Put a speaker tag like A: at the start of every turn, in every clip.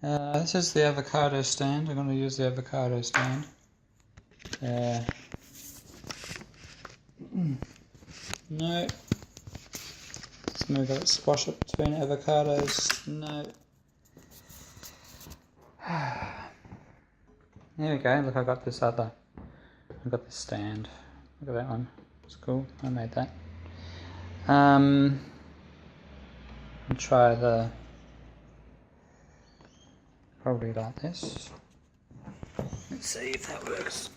A: This is the avocado stand. I'm going to use the avocado stand. No. Let's move that, squash it between avocados. No. There we go. Look, I got this stand. Look at that one. It's cool. I made that. I'll try probably like this. Let's see if that works.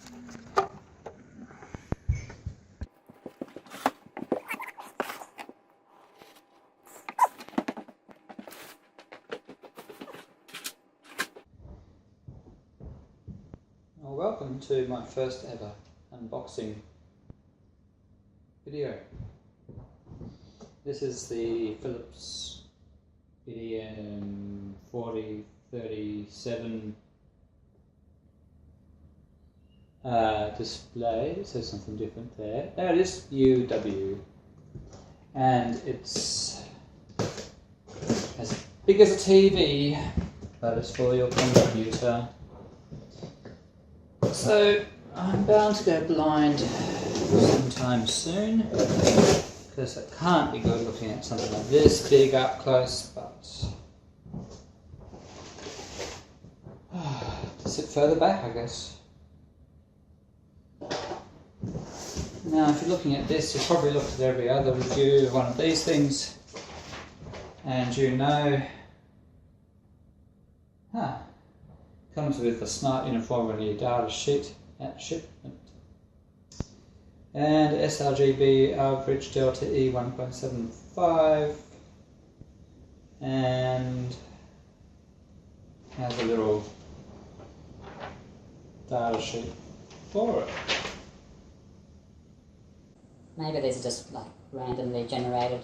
A: Well, welcome to my first ever unboxing video. This is the Philips BDM4037 display. It says something different there. There it is, UW, and it's as big as a TV, but it's for your computer. So I'm bound to go blind sometime soon, because it can't be good looking at something like this big up close, but to sit further back, I guess. Now if you're looking at this, you've probably looked at every other review of one of these things, and you know, comes with a smart uniformly data sheet at shipment, and sRGB average delta E 1.75, and has a little data sheet for it.
B: Maybe these are just like randomly generated.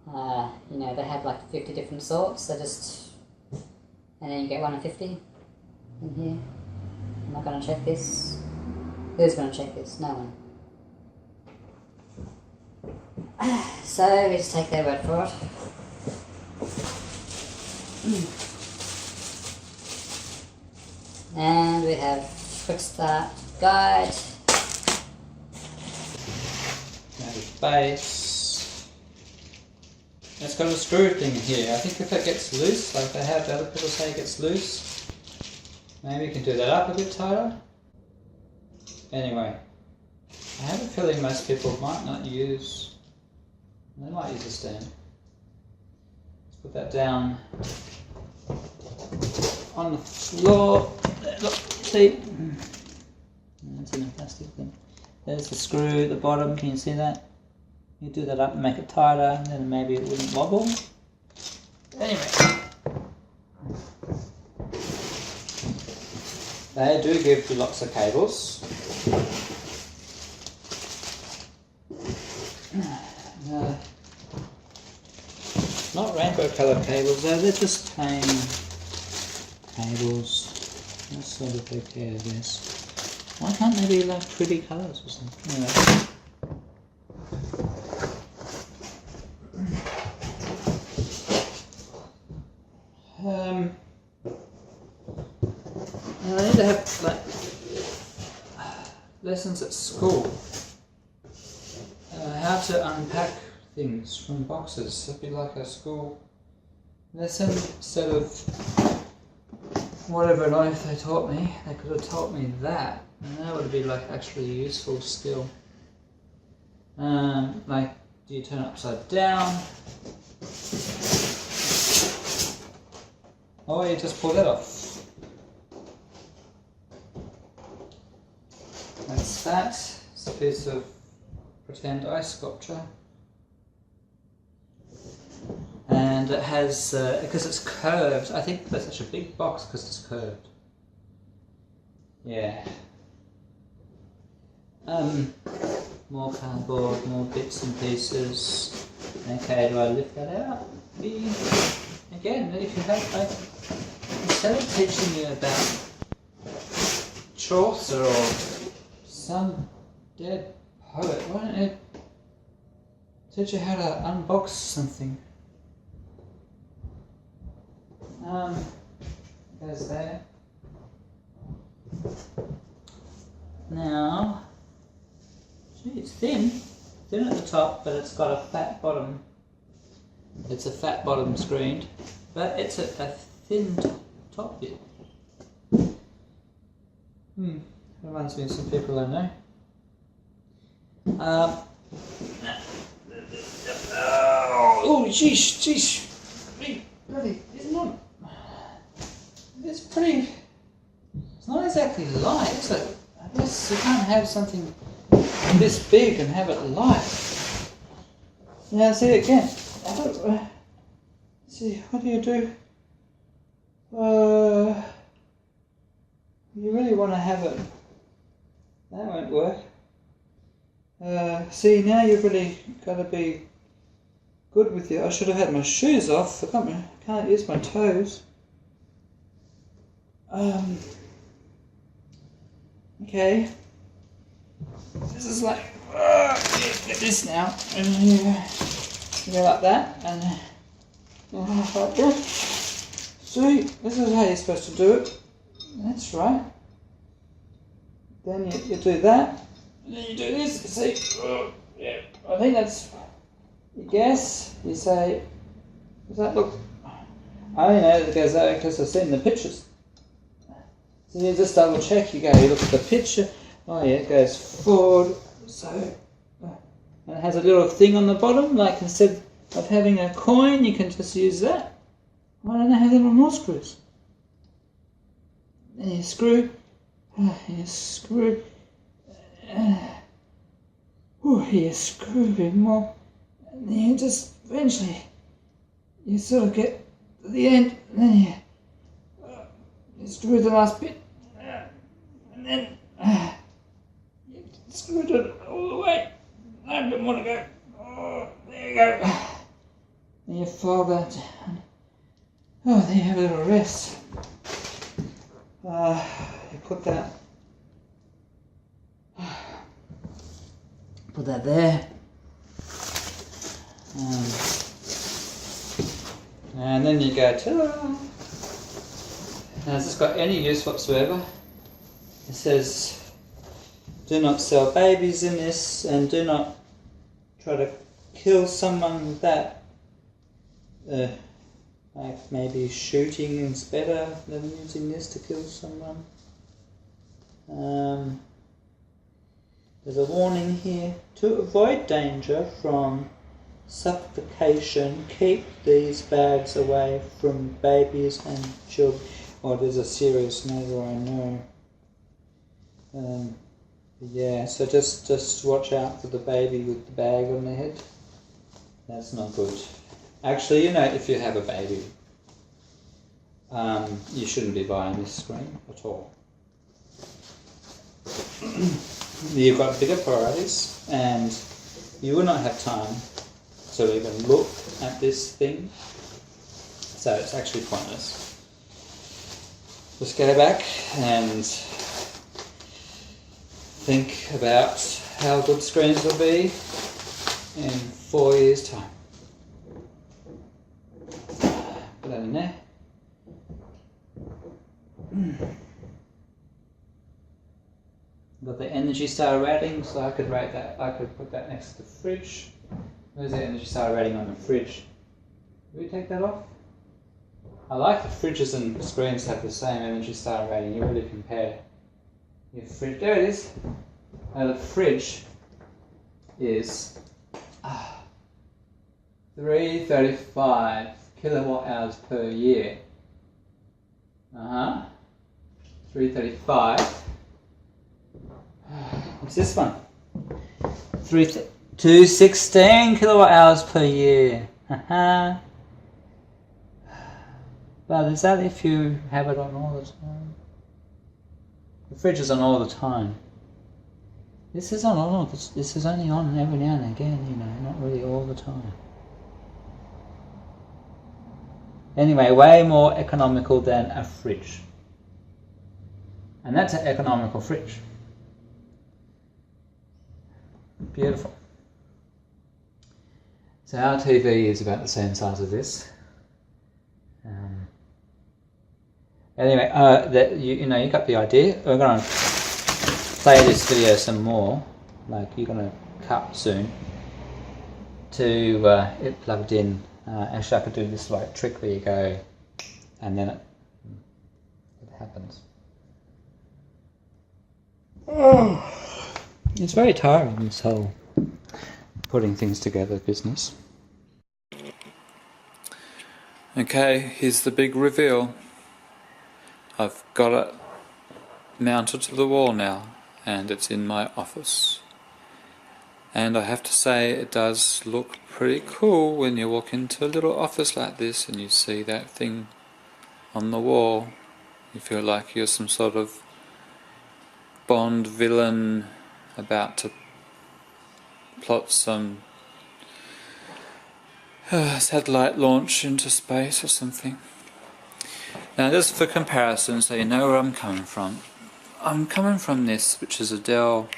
B: You know, they have like 50 different sorts. They just, and then you get 1 in 50 in here. I'm not going to check this. Who's going to check this? No one. So we just take their word for it. And we have quick start guide.
A: Base. It's got a screw thing here. I think if it gets loose, like they have other people say it gets loose, maybe you can do that up a bit tighter. Anyway, I have a feeling most people might not use, they might use a stand. Let's put that down on the floor. Look, see? That's in a plastic thing. There's the screw at the bottom, can you see that? You do that up and make it tighter, and then maybe it wouldn't wobble. Anyway, they do give you lots of cables. Not rainbow coloured cables though, they're just plain cables. That's sort of okay, I guess. Why can't they be like pretty colours or something? Anyway. I need to have like lessons at school. How to unpack things from boxes. It'd be like a school lesson instead of whatever life they taught me. They could have taught me that, and that would be like actually a useful skill. Like, do you turn it upside down? Oh, you just pull that off. That's that. It's a piece of pretend ice sculpture. And it has, because it's curved, I think that's such a big box because it's curved. Yeah. More cardboard, more bits and pieces. Okay, do I lift that out? Again, if you have, like, instead of teaching you about Chaucer or some dead poet, why don't you teach you how to unbox something? goes there. Now, gee, it's thin at the top, but it's got a fat bottom. It's a fat bottom screen, but it's a thin top bit. Reminds me of some people I know. Oh, jeez. Bloody, it's pretty. It's not exactly light, is it? I guess you can't have something this big and have it light. Now, see it again. See, what do? You really want to have it. That won't work. See, now you've really got to be good with you. I should have had my shoes off. I can't use my toes. Okay. This is like, get this now. And you go like that, and like this. See, this is how you're supposed to do it. That's right. Then you do that, and then you do this. See, yeah. I think that's. You guess. You say, does that look? I only know it goes out because I've seen the pictures. So you just double check. You look at the picture. Oh yeah, it goes forward. So, and it has a little thing on the bottom. Like instead of having a coin, you can just use that. I don't know how little more screws. Then you screw. You screw. You screw a bit more. And then you just eventually you sort of get to the end, and then you screw the last bit, and then you screwed it all the way. I don't want to go. Oh, there you go. And you fold that down. Oh, then you have a little rest. You put that there. And then you go, ta-da! Now, has this got any use whatsoever? It says, do not sell babies in this, and do not try to kill someone with that. Like maybe shooting is better than using this to kill someone. There's a warning here. To avoid danger from suffocation, keep these bags away from babies and children. Oh, there's a serious neighbour I know. Yeah, so just watch out for the baby with the bag on their head. That's not good. Actually, if you have a baby, you shouldn't be buying this screen at all. You've got bigger priorities, and you will not have time to even look at this thing, so it's actually pointless. Just go back and think about how good screens will be in 4 years' time. Put that in there. Got the Energy Star rating, so I could rate that. I could put that next to the fridge. Where's the Energy Star rating on the fridge? Did we take that off? I like the fridges and screens have the same Energy Star rating. You really compare your fridge. There it is. Now the fridge is 335 kilowatt hours per year. 335. What's this one? 216 kilowatt hours per year. But is that if you have it on all the time? The fridge is on all the time. This is on all. This is only on every now and again. Not really all the time. Anyway, way more economical than a fridge. And that's an economical fridge. Beautiful. So our TV is about the same size as this. Anyway, you know, you got the idea. We're gonna play this video some more. Like, you're gonna cut soon to it plugged in. Actually, I could do this like trick where you go, and then it happens. Oh, it's very tiring, this whole putting things together business. Okay, here's the big reveal. I've got it mounted to the wall now, and it's in my office. And I have to say, it does look pretty cool when you walk into a little office like this and you see that thing on the wall. You feel like you're some sort of Bond villain about to plot some satellite launch into space or something. Now, just for comparison, so you know where I'm coming from. I'm coming from this, which is a Dell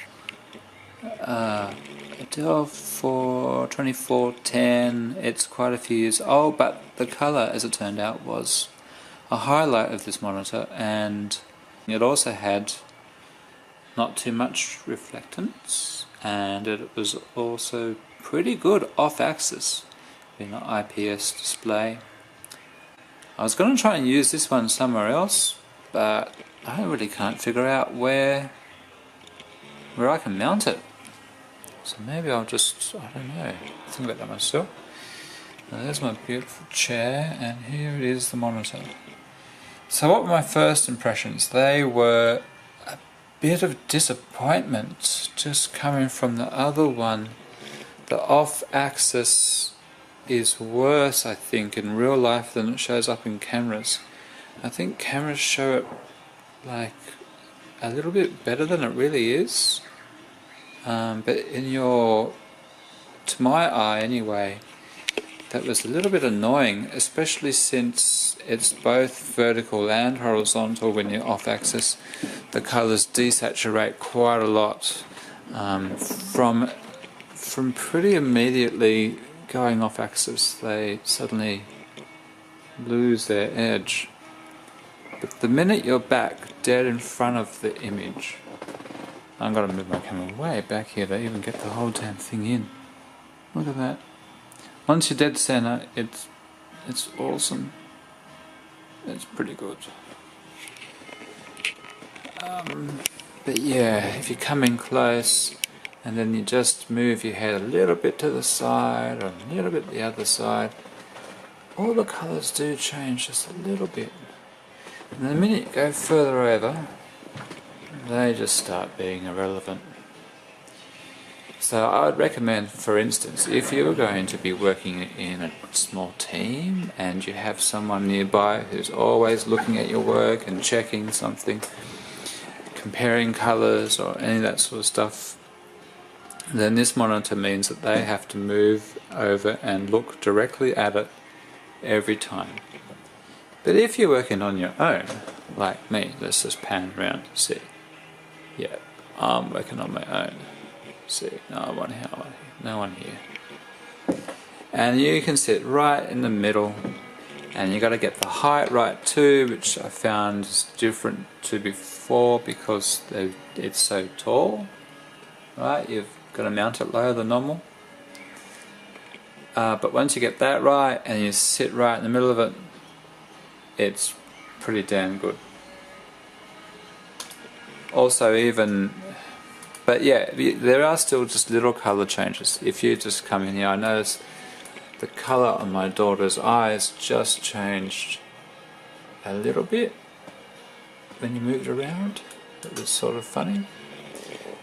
A: 2410. It's quite a few years old, but the colour, as it turned out, was a highlight of this monitor, and it also had not too much reflectance, and it was also pretty good off-axis, being an IPS display. I was going to try and use this one somewhere else, but I really can't figure out where I can mount it. So maybe I'll just, I don't know, think about that myself. Now there's my beautiful chair, and here it is, the monitor. So what were my first impressions? They were a bit of disappointment just coming from the other one. The off-axis is worse, I think, in real life than it shows up in cameras. I think cameras show it like a little bit better than it really is. But to my eye anyway, that was a little bit annoying, especially since it's both vertical and horizontal. When you're off-axis, the colours desaturate quite a lot from pretty immediately going off-axis. They suddenly lose their edge. But the minute you're back, dead in front of the image, I've got to move my camera way back here to even get the whole damn thing in. Look at that. Once you're dead center, it's awesome. It's pretty good. But yeah, if you come in close and then you just move your head a little bit to the side or a little bit the other side, all the colours do change just a little bit. And the minute you go further over, they just start being irrelevant. So I would recommend, for instance, if you're going to be working in a small team and you have someone nearby who's always looking at your work and checking something, comparing colours or any of that sort of stuff, then this monitor means that they have to move over and look directly at it every time. But if you're working on your own, like me, let's just pan around to see. Yeah, I'm working on my own. See, no one here. And you can sit right in the middle, and you got to get the height right too, which I found is different to before because it's so tall. Right, you've got to mount it lower than normal. But once you get that right and you sit right in the middle of it, it's pretty damn good. Also, but yeah, there are still just little colour changes. If you just come in here, I notice the colour on my daughter's eyes just changed a little bit when you moved around. It was sort of funny.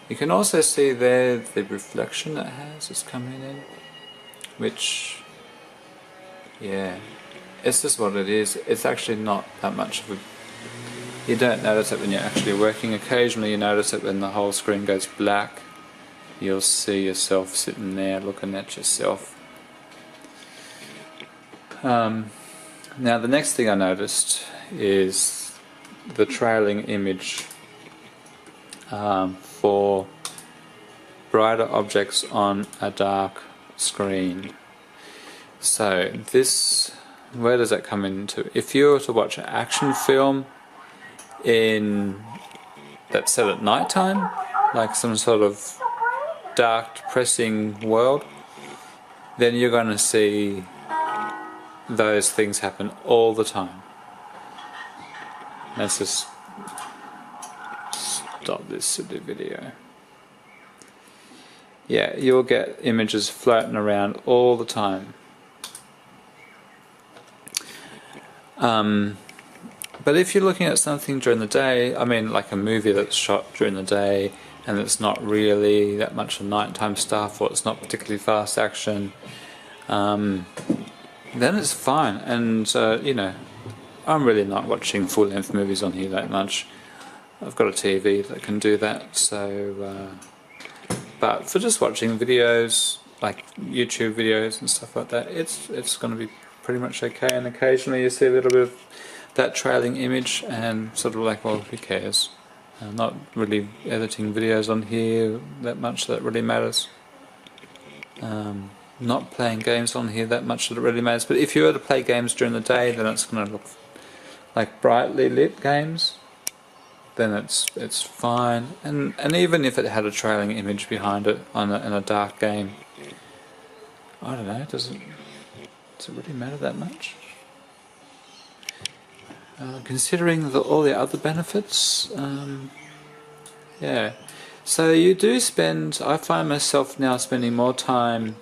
A: You can also see there the reflection it has is coming in, which, yeah, it's just what it is. It's actually not that much of a... You don't notice it when you're actually working. Occasionally you notice it when the whole screen goes black. You'll see yourself sitting there looking at yourself. Now the next thing I noticed is the trailing image for brighter objects on a dark screen. So this, where does that come into? If you were to watch an action film that's set at night time, like some sort of dark, depressing world, then you're going to see those things happen all the time. Let's just stop this silly video. Yeah, you'll get images floating around all the time. But if you're looking at something during the day, I mean like a movie that's shot during the day and it's not really that much of nighttime stuff, or it's not particularly fast action, then it's fine. And you know, I'm really not watching full-length movies on here that much. I've got a TV that can do that, so but for just watching videos, like YouTube videos and stuff like that, it's going to be pretty much okay. And occasionally you see a little bit of that trailing image and sort of like, well, who cares? I'm not really editing videos on here that much that really matters. Not playing games on here that much that it really matters. But if you were to play games during the day, then it's going to look like brightly lit games. Then it's fine. And even if it had a trailing image behind it in a dark game, I don't know. Does it really matter that much? Considering all the other benefits, yeah. So you do spend. I find myself now spending more time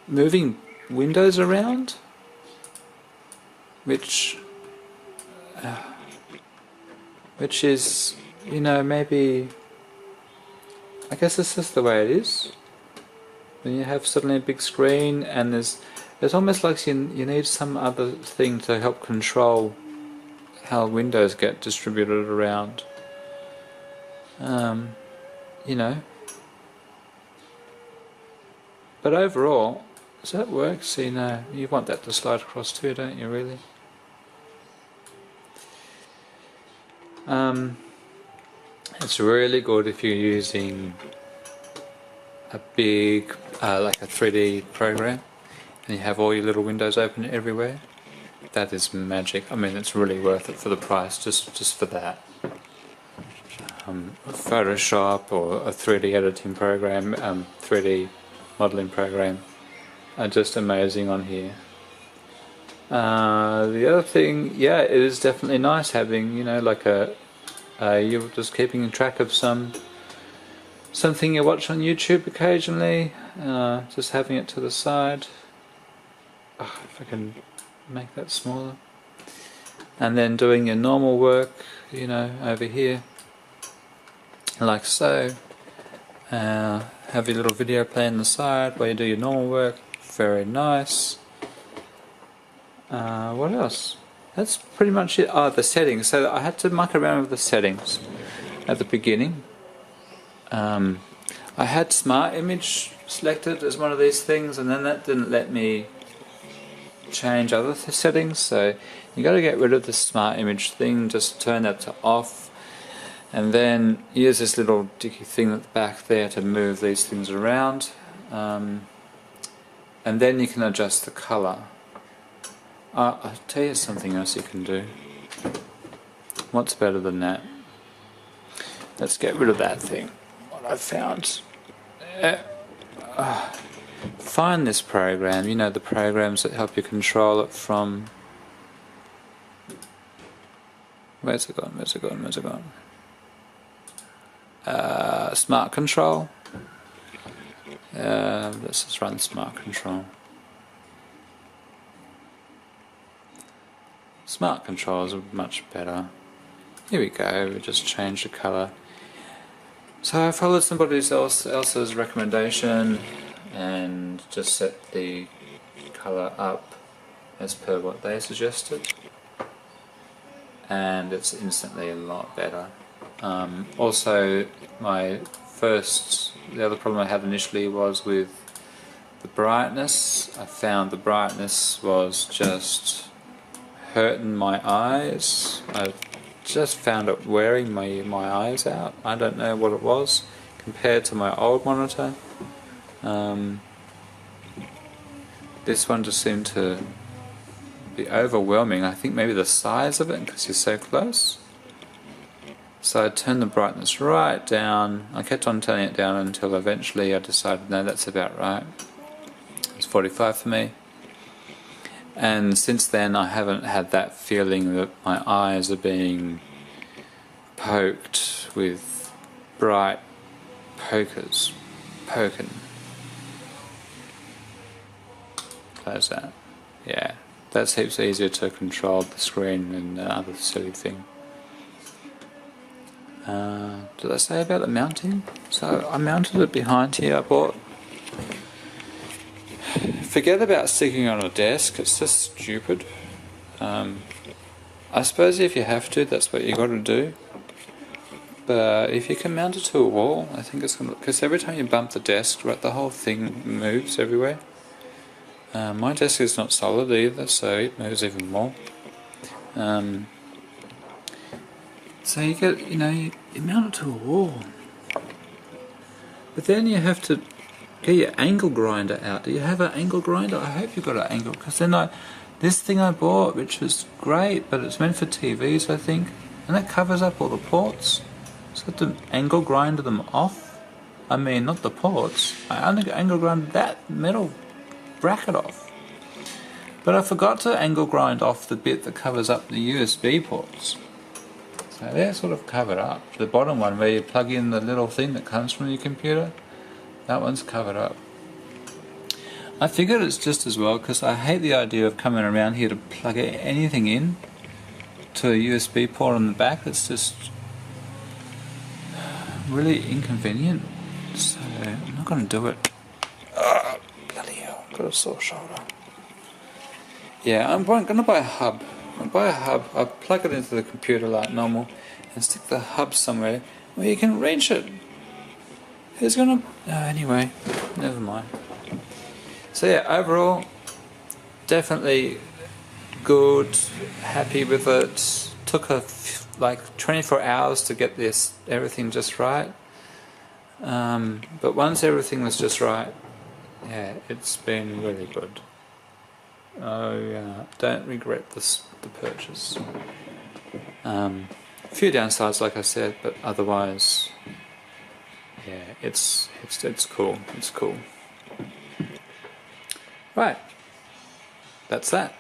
A: moving windows around, which is, you know, maybe, I guess this is the way it is. When you have suddenly a big screen and it's almost like you need some other thing to help control how windows get distributed around. You know. But overall, does that work? See, no, you want that to slide across too, don't you, really? It's really good if you're using a big, like a 3D program, and you have all your little windows open everywhere. That is magic. I mean, it's really worth it for the price, just for that. Photoshop or a 3D editing program, 3D modeling program are just amazing on here. The other thing, yeah, it is definitely nice having, you know, like you're just keeping track of something you watch on YouTube occasionally, just having it to the side. If I can make that smaller. And then doing your normal work, you know, over here, like so. Have your little video play on the side while you do your normal work. Very nice. What else? That's pretty much it. The settings. So I had to muck around with the settings at the beginning. I had Smart Image selected as one of these things, and then that didn't let me change other settings. So you got to get rid of the Smart Image thing. Just turn that to off, and then use this little dicky thing at the back there to move these things around. And then you can adjust the color. I'll tell you something else you can do. What's better than that? Let's get rid of that thing. What I found. Find this program. You know, the programs that help you control it from. Where's it gone? Where's it gone? Where's it gone? Smart Control. Let's just run Smart Control. Smart Controls are much better. Here we go, we just changed the colour. So I followed somebody else's recommendation and just set the colour up as per what they suggested, and it's instantly a lot better. Also, the other problem I had initially was with the brightness. I found the brightness was just hurting my eyes. I just found it wearing my eyes out. I don't know what it was compared to my old monitor. This one just seemed to be overwhelming. I think maybe the size of it, because you're so close. So I turned the brightness right down. I kept on turning it down until eventually I decided, no, that's about right. It's 45 for me. And since then I haven't had that feeling that my eyes are being poked with bright poking. Close that. Yeah, that's heaps easier to control the screen than the other silly thing. Did I say about the mounting? So I mounted it behind here. I bought. Forget about sticking on a desk. It's just stupid. I suppose if you have to, that's what you got to do. But if you can mount it to a wall, I think it's gonna. Because every time you bump the desk, right, the whole thing moves everywhere. My desk is not solid either, so it moves even more. So you get, you mount it to a wall. But then you have to get your angle grinder out. Do you have an angle grinder? I hope you've got an angle, because then this thing I bought, which was great, but it's meant for TVs, I think, and that covers up all the ports. So I have to angle grind them off. I mean, not the ports. I only angle grind that metal bracket off. But I forgot to angle grind off the bit that covers up the USB ports. So they're sort of covered up. The bottom one where you plug in the little thing that comes from your computer, that one's covered up. I figured it's just as well, because I hate the idea of coming around here to plug anything in to a USB port on the back. It's just really inconvenient. So I'm not going to do it. Bloody hell, I've got a sore shoulder. Yeah, I'm going to buy a hub. I'll plug it into the computer like normal and stick the hub somewhere where you can reach it. Who's gonna... anyway, never mind. So yeah, overall, definitely good, happy with it. Took like 24 hours to get everything just right. But once everything was just right, yeah, it's been really good. Don't regret the purchase. A few downsides, like I said, but otherwise, yeah, it's cool. It's cool. Right, that's that.